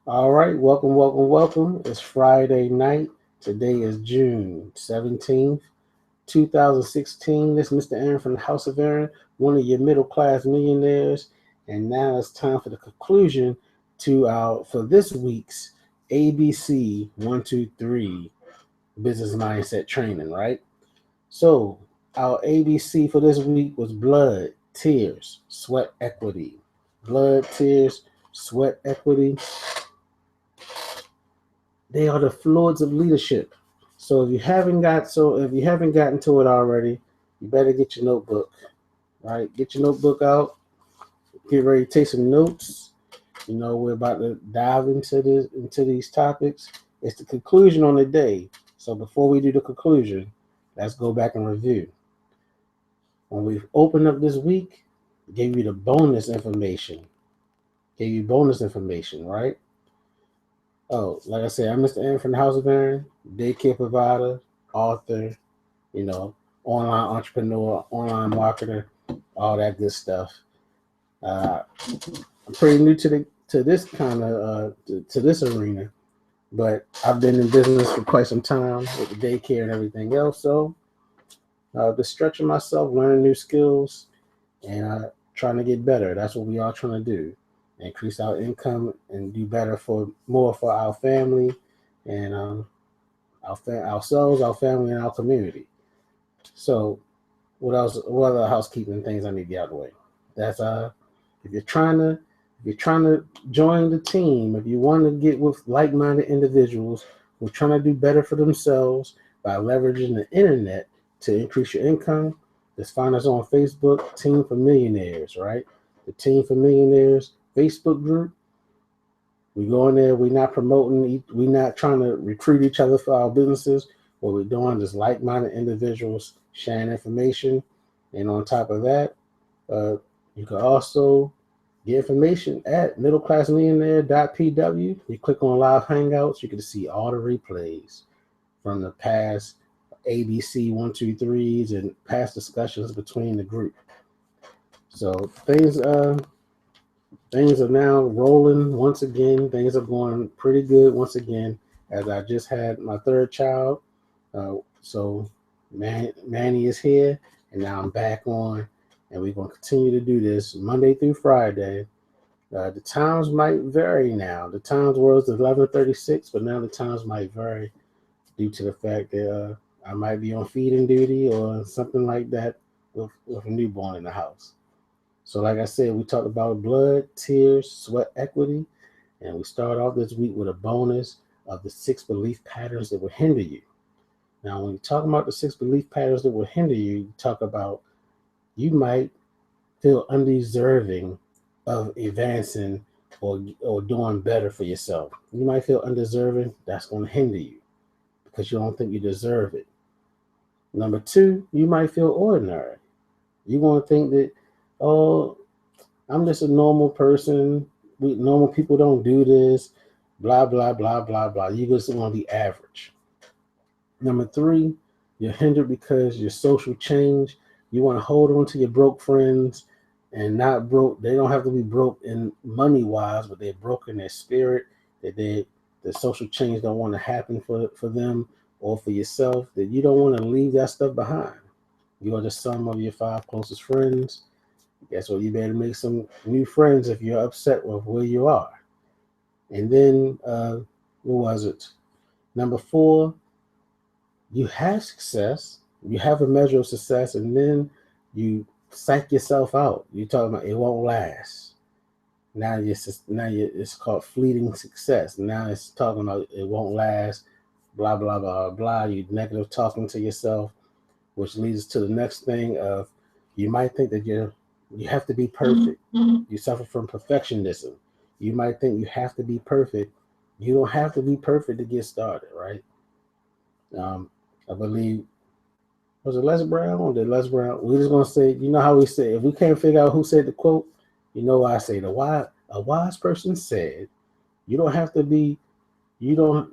All right, welcome, welcome, welcome. It's Friday night. Today is June 17th, 2016. This is Mr. Aaron from the House of Aaron, one of your middle class millionaires. And now it's time for the conclusion to our for this week's ABC 123 business mindset training, right? So our ABC for this week was blood, tears, sweat equity. Blood, tears, sweat equity, they are the fluids of leadership. If you haven't gotten to it already, you better get your notebook, right? Get your notebook out, get ready to take some notes. We're about to dive into these topics. It's the conclusion on the day. So before we do the conclusion, let's go back and review. When we've opened up this week, gave you the bonus information. Gave you bonus information, right? Oh, like I said, I'm Mr. Aaron from the House of Aaron, daycare provider, author, you know, online entrepreneur, online marketer, all that good stuff. Uh, I'm pretty new to this kind of to this arena, but I've been in business for quite some time with the daycare and everything else. So just stretching myself, learning new skills, and trying to get better. That's what we are trying to do: increase our income and do better for more for our family and ourselves, our family, and our community. So what else? What other housekeeping things I need to get out of the way? That's if you're trying to if you're trying to join the team, if you want to get with like-minded individuals who are trying to do better for themselves by leveraging the internet to increase your income, just find us on Facebook, Team for Millionaires, right? The Team for Millionaires Facebook group. We go in there. We're not promoting. We're not trying to recruit each other for our businesses. What we're doing is like-minded individuals sharing information, and on top of that, uh, you can also get information at middleclassmillionaire.pw. You click on Live Hangouts. You can see all the replays from the past ABC 123s and past discussions between the group. So things are now rolling once again. Things are going pretty good once again, as I just had my third child. So Manny is here, and now I'm back on, and we're going to continue to do this Monday through Friday. The times might vary now. The times was 11:36, but now the times might vary due to the fact that I might be on feeding duty or something like that with a newborn in the house. So, like I said, we talked about blood, tears, sweat equity, and we start off this week with a bonus of the 6 belief patterns that will hinder you. Now, when you talk about the 6 belief patterns that will hinder you, you talk about you might feel undeserving of advancing or doing better for yourself. You might feel undeserving. That's going to hinder you because you don't think you deserve it. Number two, you might feel ordinary. You're going to think that, oh, I'm just a normal person. Normal people don't do this. Blah, blah, blah, blah, blah. You just want to be average. Number three, you're hindered because your social change. You want to hold on to your broke friends and not broke. They don't have to be broke in money wise, but they're broke in their spirit. That the social change don't want to happen for them or for yourself. That you don't want to leave that stuff behind. You are the sum of your 5 closest friends. Guess what? You better make some new friends if you're upset with where you are. And then, what was it? Number four, you have success. You have a measure of success, and then you psych yourself out. You're talking about it won't last. It's called fleeting success. Now it's talking about it won't last. Blah blah blah blah. You negative talking to yourself, which leads to the next thing of you might think that you have to be perfect. You suffer from perfectionism. You might think you have to be perfect. You don't have to be perfect to get started, right? Um, I believe was it Les Brown or did Les Brown? We're just gonna say, you know how we say if we can't figure out who said the quote, you know why I say a wise person said, you don't have to be you don't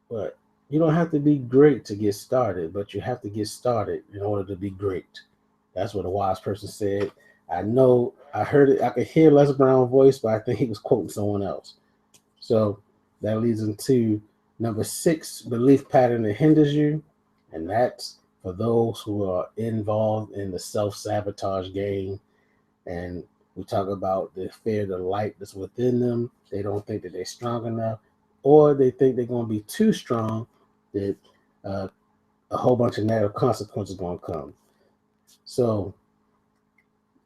what you don't have to be great to get started, but you have to get started in order to be great. That's what a wise person said. I know I heard it. I could hear Les Brown's voice, but I think he was quoting someone else. So that leads into number 6 belief pattern that hinders you, and that's for those who are involved in the self-sabotage game. And we talk about the fear, the light that's within them. They don't think that they're strong enough, or they think they're going to be too strong, that uh, a whole bunch of negative consequences going to come. So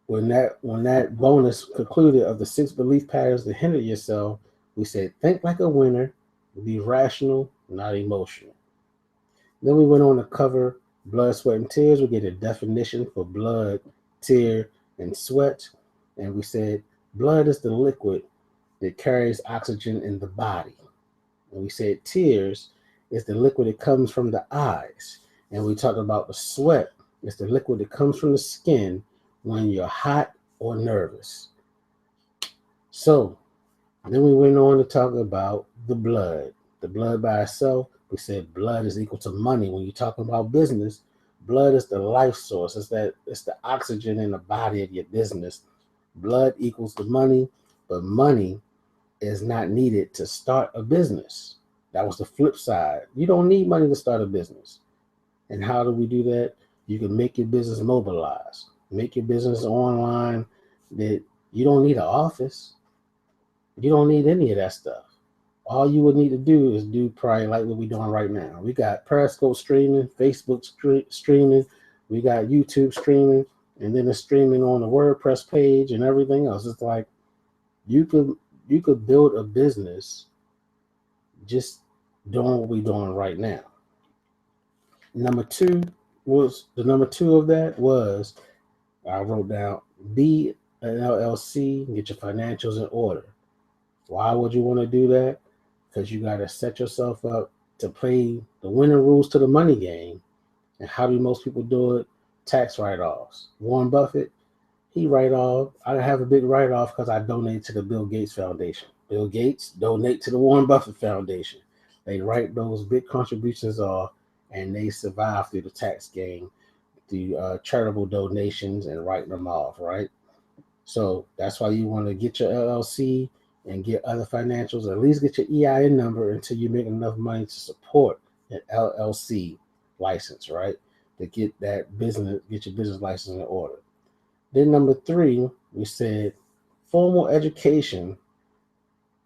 when that bonus concluded of the 6 belief patterns that hinder yourself, we said think like a winner, be rational, not emotional. Then we went on to cover blood, sweat, and tears. We get a definition for blood, tear, and sweat. And we said blood is the liquid that carries oxygen in the body. And we said tears is the liquid that comes from the eyes. And we talked about the sweat. It's the liquid that comes from the skin when you're hot or nervous. So then we went on to talk about the blood. The blood by itself, we said blood is equal to money. When you're talking about business, blood is the life source. It's the oxygen in the body of your business. Blood equals the money, but money is not needed to start a business. That was the flip side. You don't need money to start a business. And how do we do that? You can make your business mobilized, make your business online. That you don't need an office. You don't need any of that stuff. All you would need to do is do probably like what we're doing right now. We got Periscope streaming, Facebook streaming, we got YouTube streaming, and then it's streaming on the WordPress page and everything else. It's like you could build a business just doing what we're doing right now. Number two of that was I wrote down be an LLC and get your financials in order. Why would you want to do that? Because you got to set yourself up to play the winning rules to the money game. And how do most people do it? Tax write-offs. Warren Buffett, he write off. I have a big write-off because I donate to the Bill Gates Foundation. Bill Gates donate to the Warren Buffett Foundation. They write those big contributions off, and they survive through the tax game, through charitable donations and writing them off, right? So that's why you want to get your LLC and get other financials. At least get your EIN number until you make enough money to support an LLC license, right? To get your business license in order. Then number 3, we said formal education.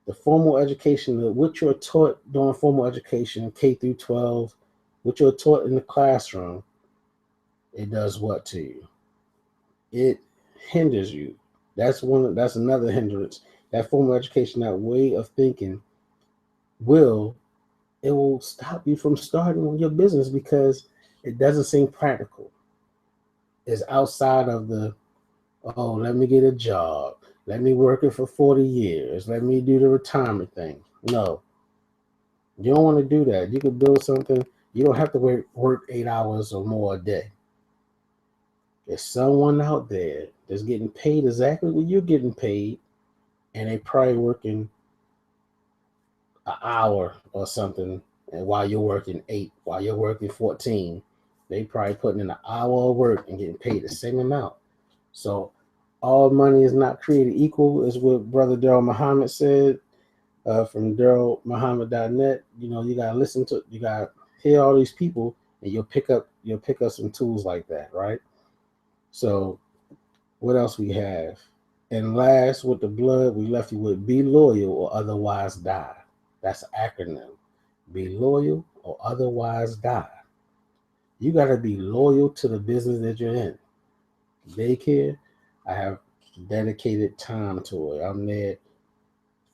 The formal education, what you're taught during formal education, K through 12, what you're taught in the classroom, it does what to you? It hinders you. That's another hindrance. That formal education, that way of thinking, will stop you from starting your business because it doesn't seem practical. It's outside of the, oh, let me get a job. Let me work it for 40 years. Let me do the retirement thing. No, you don't want to do that. You could build something. You don't have to work 8 hours or more a day. There's someone out there that's getting paid exactly what you're getting paid, and they probably working an hour or something, and while you're working 8, while you're working 14, they probably putting in an hour of work and getting paid the same amount. So all money is not created equal, is what Brother Daryl Muhammad said from DarylMuhammad.net. You gotta hear all these people, and you'll pick up some tools like that, right? So what else we have? And last, with the blood, we left you with be loyal or otherwise die. That's an acronym. Be loyal or otherwise die. You got to be loyal to the business that you're in. Daycare, I have dedicated time to it. I'm there.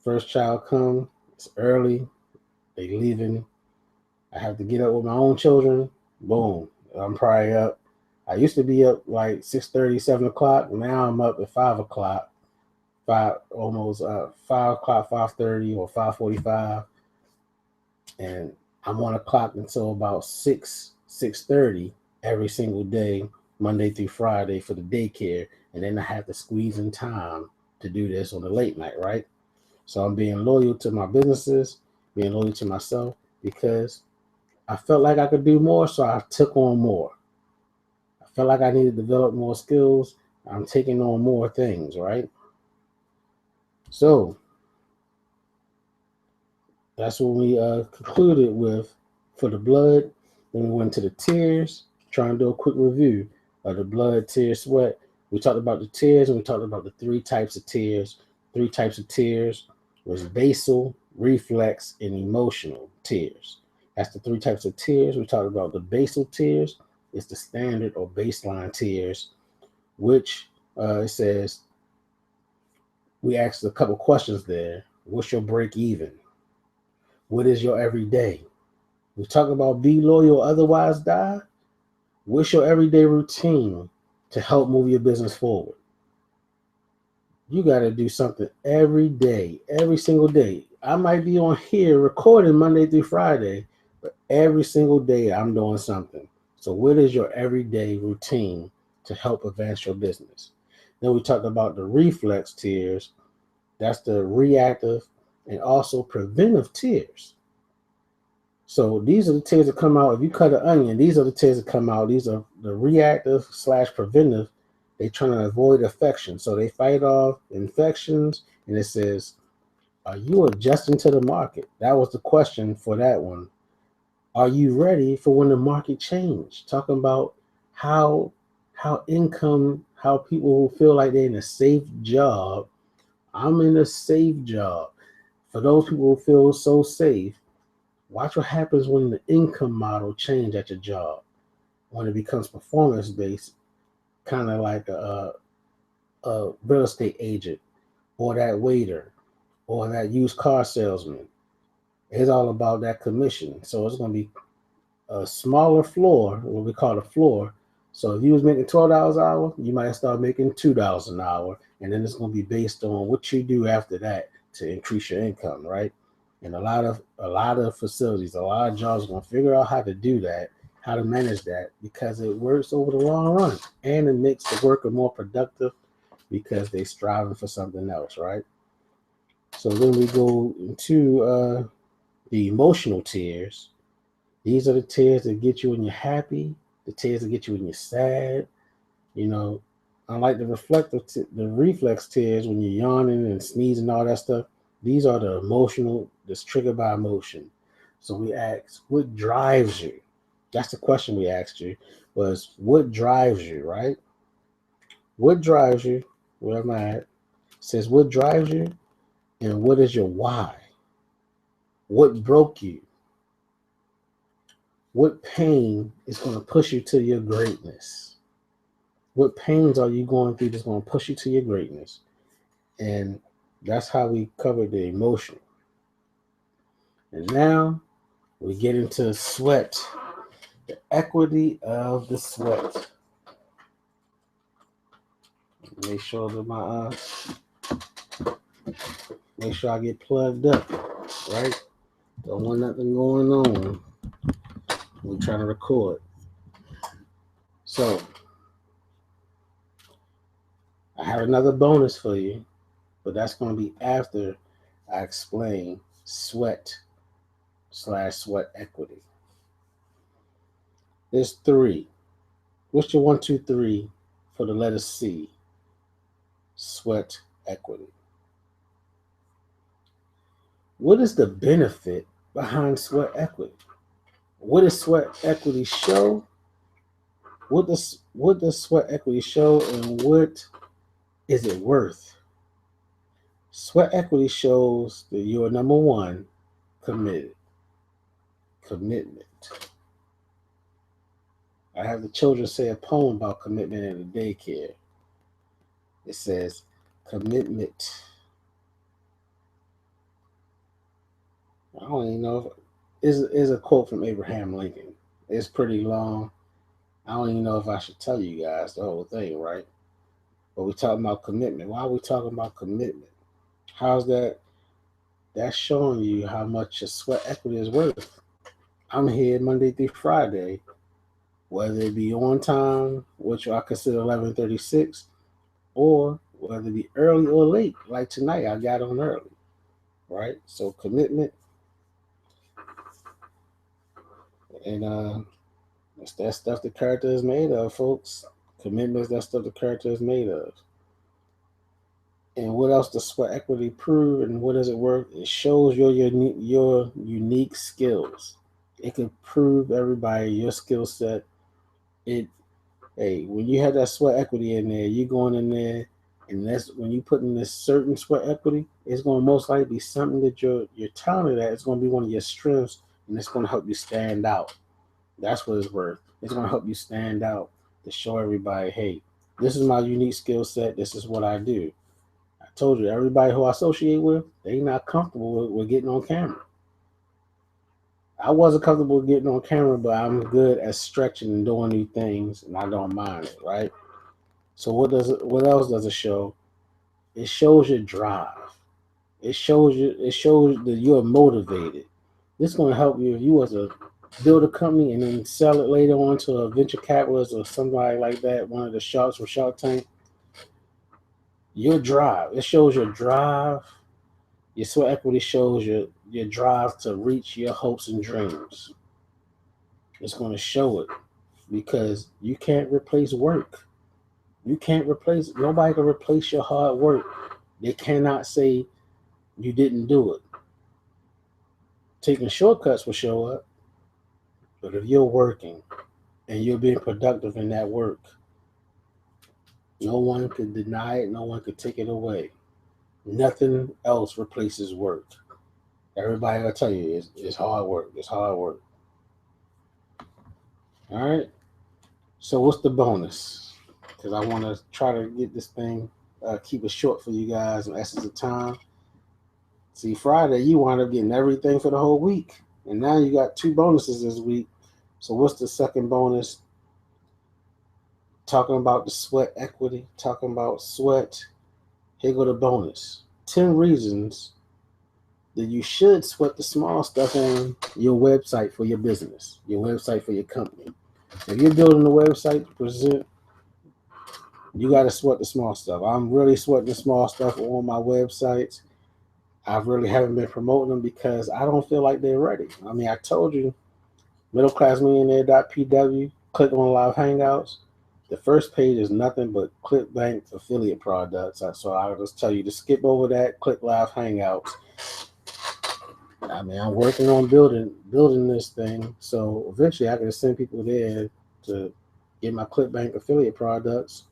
First child come, it's early. They leaving. I have to get up with my own children. Boom. I'm probably up. I used to be up like 6:30, 7 o'clock. Now I'm up at 5 o'clock. 5 o'clock, 5:30 or 5:45. And I'm on the clock until about 6:30 every single day, Monday through Friday for the daycare. And then I have to squeeze in time to do this on the late night, right? So I'm being loyal to my businesses, being loyal to myself, because I felt like I could do more, so I took on more. I felt like I needed to develop more skills. I'm taking on more things, right? So That's when we concluded with for the blood. Then we went to the tears, trying to do a quick review of the blood, tear, sweat. We talked about the tears and we talked about the three types of tears. Three types of tears was basal, reflex, and emotional tears. That's the three types of tears. We talked about the basal tears. It's the standard or baseline tears, which it says we asked a couple questions there. What's your break even? What is your everyday? We talk about be loyal, otherwise die. What's your everyday routine to help move your business forward? You got to do something every day, every single day. I might be on here recording Monday through Friday, but every single day I'm doing something. So, what is your everyday routine to help advance your business? Then we talked about the reflex tears. That's the reactive and also preventive tears. So these are the tears that come out. If you cut an onion, these are the tears that come out. These are the reactive / preventive. They trying to avoid infection. So they fight off infections. And it says, are you adjusting to the market? That was the question for that one. Are you ready for when the market change? Talking about how how people who feel like they're in a safe job. I'm in a safe job. For those people who feel so safe, watch what happens when the income model change at your job. When it becomes performance based, kind of like a real estate agent or that waiter or that used car salesman. It's all about that commission. So it's going to be a smaller floor, what we call a floor. So if you was making $12 an hour, you might start making $2 an hour, and then it's going to be based on what you do after that to increase your income, right? And a lot of facilities, a lot of jobs are going to figure out how to do that, how to manage that, because it works over the long run, and it makes the worker more productive because they're striving for something else, right? So then we go into the emotional tears. These are the tears that get you when you're happy, the tears that get you when you're sad. You know, unlike the reflex tears when you're yawning and sneezing and all that stuff. These are the emotional, that's triggered by emotion. So we asked, what drives you? That's the question we asked you, was what drives you, right? What drives you? Where am I at? It says what drives you and what is your why? What broke you? What pain is going to push you to your greatness? What pains are you going through that's going to push you to your greatness? And that's how we cover the emotion. And now we get into sweat, the equity of the sweat. Make sure that make sure I get plugged up, right? Don't want nothing going on. We're trying to record. So I have another bonus for you, but that's going to be after I explain sweat / sweat equity. There's three. What's your 1, 2, 3 for the letter C? Sweat equity. What is the benefit behind sweat equity? What does sweat equity show? What does sweat equity show, and what is it worth? Sweat equity shows that you're number one, committed. Commitment. I have the children say a poem about commitment in the daycare. It says, commitment. I don't even know if is a quote from Abraham Lincoln. It's pretty long. I don't even know if I should tell you guys the whole thing, right? But we're talking about commitment. Why are we talking about commitment? How's that? That's showing you how much your sweat equity is worth. I'm here Monday through Friday, whether it be on time, which I consider 11:36, or whether it be early or late, like tonight I got on early, right? So commitment, and it's that stuff the character is made of, folks. Commitment is that stuff the character is made of. And what else does sweat equity prove, and what does it work? It shows your unique skills. It can prove everybody your skill set. It Hey, when you have that sweat equity in there, you going in there, and that's when you put in this certain sweat equity, it's going to most likely be something that you're talented at. It's going to be one of your strengths, and it's going to help you stand out. That's what it's worth. It's going to help you stand out to show everybody, hey, this is my unique skill set. This is what I do. I told you, everybody who I associate with, they not comfortable with getting on camera. I wasn't comfortable getting on camera, but I'm good at stretching and doing new things, and I don't mind it, right? So what else does it show? It shows your drive. It shows that you're motivated. This is gonna help you if you was to build a company and then sell it later on to a venture capitalist or somebody like that, one of the sharks from Shark Tank. Your drive. It shows your drive. Your sweat equity shows your drive to reach your hopes and dreams. It's gonna show it because you can't replace work. You can't replace Nobody can replace your hard work. They cannot say you didn't do it. Taking shortcuts will show up, but if you're working and you're being productive in that work, no one could deny it, no one could take it away. Nothing else replaces work. Everybody will tell you it's hard work. It's hard work. All right. So what's the bonus? Because I want to try to get this thing, keep it short for you guys in essence of time. See, Friday you wind up getting everything for the whole week, and now you got two bonuses this week. So what's the second bonus? Talking about the sweat equity, talking about sweat. Here go the bonus. 10 reasons that you should sweat the small stuff on your website for your business, your website for your company. If you're building a website to present, you got to sweat the small stuff. I'm really sweating the small stuff on my websites. I really haven't been promoting them because I don't feel like they're ready. I mean, I told you, middleclassmillionaire.pw, click on Live Hangouts. The first page is nothing but ClickBank affiliate products. So I'll just tell you to skip over that, click Live Hangouts. I mean, I'm working on building this thing. So eventually I can send people there to get my ClickBank affiliate products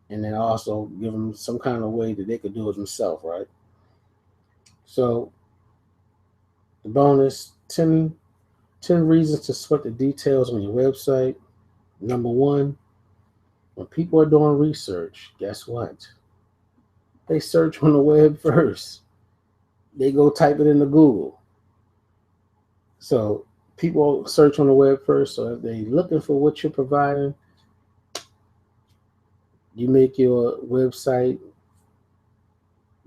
and then also give them some kind of way that they could do it themselves, right? So the bonus, 10 reasons to sweat the details on your website. Number one, when people are doing research, guess what? They search on the web first. They go type it into Google. So people search on the web first. So if they're looking for what you're providing, you make your website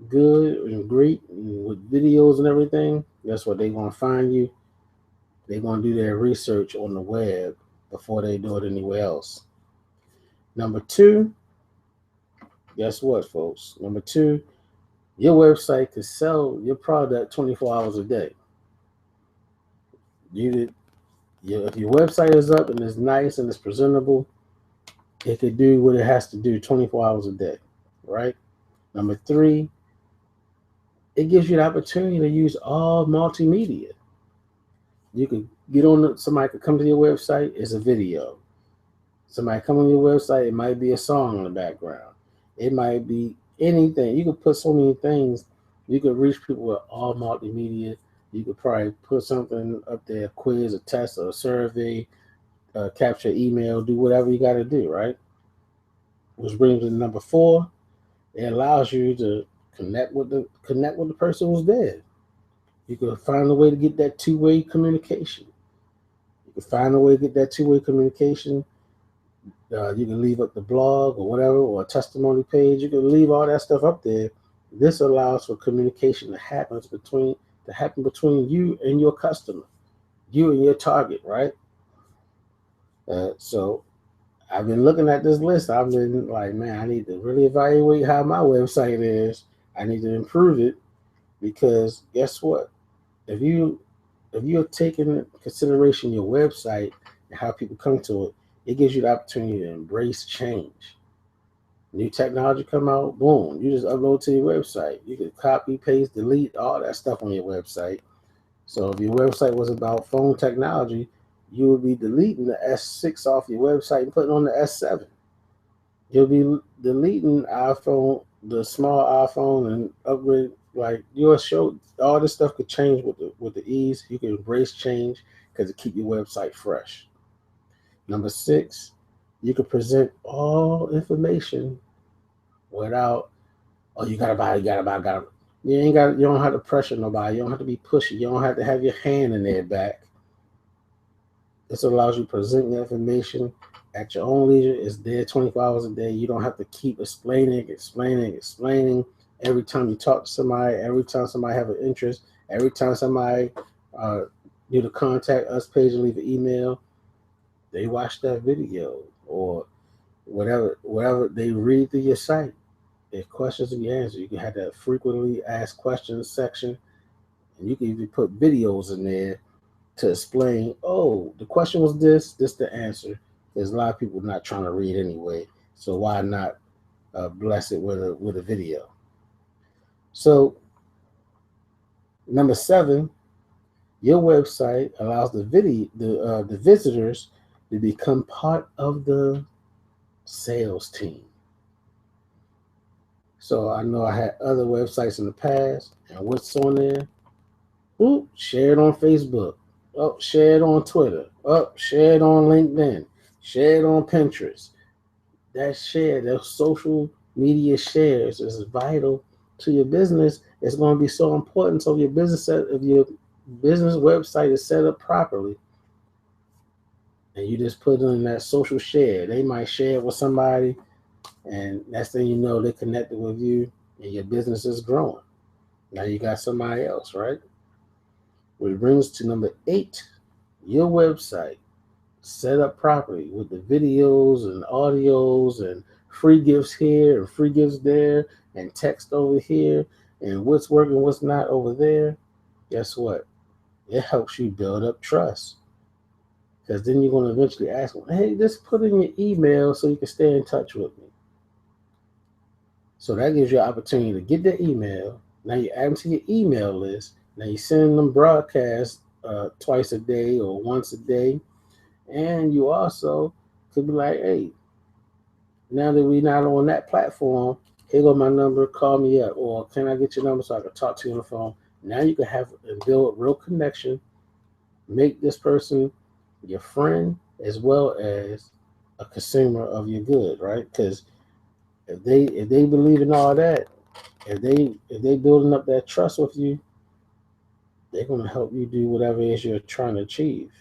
good and great and with videos and everything. Guess what? They're going to find you. They're going to do their research on the web before they do it anywhere else. Number two, guess what, folks? Number two, your website could sell your product 24 hours a day. If your website is up and it's nice and it's presentable, it could do what it has to do 24 hours a day, right? Number three, it gives you the opportunity to use all multimedia. You could get on, somebody could come to your website, it's a video. Somebody come on your website, it might be a song in the background. It might be anything. You could put so many things. You could reach people with all multimedia. You could probably put something up there, a quiz, a test, or a survey, capture email, do whatever you got to do, right? Which brings me to number four. It allows you to connect with the person who's there. You can find a way to get that two-way communication. You can find a way to get that two-way communication. You can leave up the blog or whatever, or a testimony page. You can leave all that stuff up there. This allows for communication to happen between you and your customer, you and your target, right? So I've been looking at this list. I've been like, man, I need to really evaluate how my website is. I need to improve it because guess what? If you're taking into consideration your website and how people come to it, it gives you the opportunity to embrace change. New technology come out, boom, you just upload to your website. You can copy, paste, delete all that stuff on your website. So if your website was about phone technology, you would be deleting the S6 off your website and putting on the S7. You'll be deleting iPhone, the small iPhone, and upgrade. Like your show, all this stuff could change with the ease. You can embrace change because it keep your website fresh. Number six, you can present all information without, oh, you gotta buy, you gotta buy, gotta. You ain't got. You don't have to pressure nobody. You don't have to be pushy. You don't have to have your hand in their back. This allows you to present the information at your own leisure. It's there 24 hours a day. You don't have to keep explaining. Every time you talk to somebody, every time somebody have an interest, every time somebody uh, do the contact us page and leave an email, they watch that video or whatever they read through your site. If questions to be answered, you can have that frequently asked questions section, and you can even put videos in there to explain, oh, the question was this the answer. There's a lot of people not trying to read anyway, so why not bless it with a video? So number seven, your website allows the visitors to become part of the sales team. So I know I had other websites in the past, and what's on there? Ooh, share it on Facebook. Oh, share it on Twitter. Oh, share it on LinkedIn. Share it on Pinterest. Those social media shares is vital to your business. It's going to be so important. So if your business website is set up properly, and you just put in that social share, they might share it with somebody, and next thing you know, they're connected with you, and your business is growing. Now you got somebody else, right? Which brings to number 8, your website set up properly with the videos and audios and free gifts here and free gifts there and text over here and what's working, what's not over there. Guess what? It helps you build up trust. Because then you're going to eventually ask them, hey, just put in your email so you can stay in touch with me. So that gives you an opportunity to get their email. Now you add them to your email list. Now you send them broadcasts twice a day or once a day. And you also could be like, hey, now that we're not on that platform, here go my number, call me up. Or can I get your number so I can talk to you on the phone? Now you can have and build a real connection, make this person your friend as well as a consumer of your good, right? Because if they believe in all that, if they building up that trust with you, they're gonna help you do whatever it is you're trying to achieve.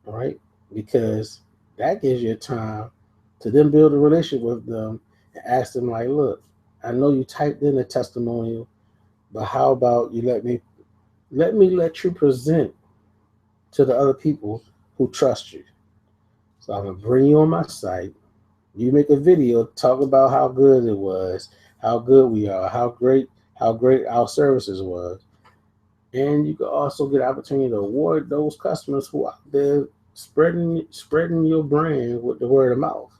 Right? Because that gives you time to then build a relationship with them and ask them like, look, I know you typed in a testimonial, but how about you let you present to the other people who trust you. So I'm gonna bring you on my site. You make a video, talk about how good it was, how good we are, how great our services was. And you can also get an opportunity to award those customers who are out there spreading your brand with the word of mouth.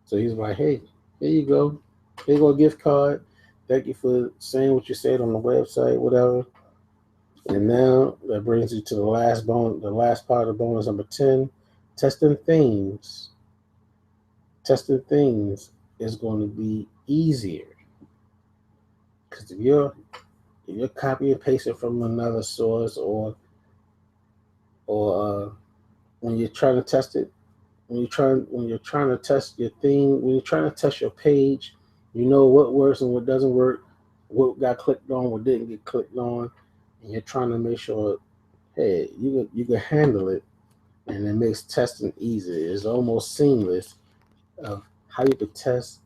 So he's like, hey, here you go. Here you go a gift card. Thank you for saying what you said on the website, whatever. And now that brings you to the last part of bonus number 10, testing things. Testing things is going to be easier. Because if you're copying and pasting from another source or when you're trying to test it, when you're trying to test your thing, when you're trying to test your page, you know what works and what doesn't work, what got clicked on, what didn't get clicked on, and you're trying to make sure, hey, you can handle it, and it makes testing easy. It's almost seamless of how you could test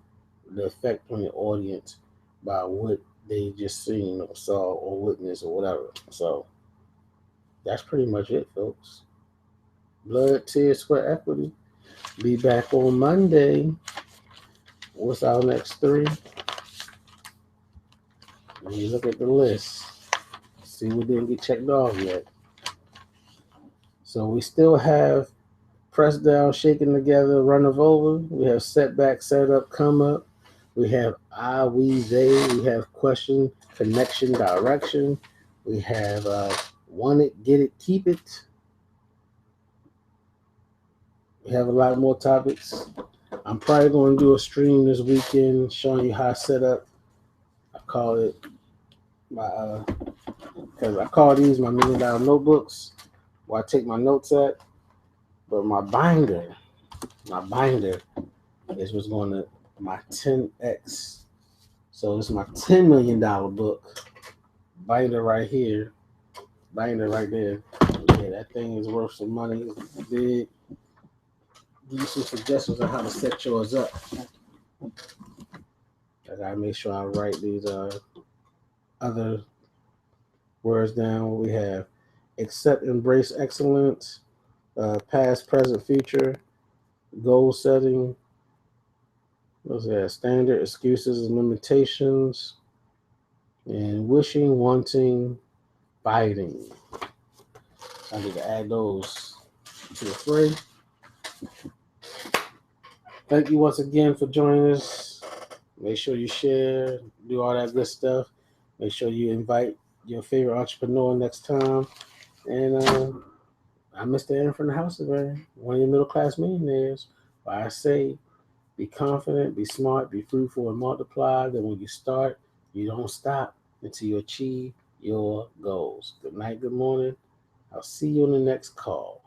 the effect on your audience by what they just seen or saw or witnessed or whatever. So that's pretty much it, folks. Blood, tears, sweat, equity. Be back on Monday. What's our next 3? Let me look at the list. See what didn't get checked off yet. So we still have press down, shaking together, runneth over. We have setback, set up, come up. We have I, we, they. We have question, connection, direction. We have want it, get it, keep it. We have a lot more topics. I'm probably going to do a stream this weekend showing you how I set up. I call it my, because I call these my $1 million notebooks where I take my notes at. But my binder is what's going to my 10X. So this is my $10 million book. Binder right here. Binder right there. Yeah, that thing is worth some money. It's big. Give you some suggestions on how to set yours up. I gotta make sure I write these other words down. We have accept, embrace excellence, past, present, future, goal setting. What's that? Standard, excuses and limitations, and wishing, wanting, fighting. I need to add those to the fray. Thank you once again for joining us. Make sure you share, do all that good stuff. Make sure you invite your favorite entrepreneur next time. And I'm Mr. Aaron from the House of Aaron, one of your middle class millionaires. But I say, be confident, be smart, be fruitful, and multiply. Then when you start, you don't stop until you achieve your goals. Good night, good morning. I'll see you on the next call.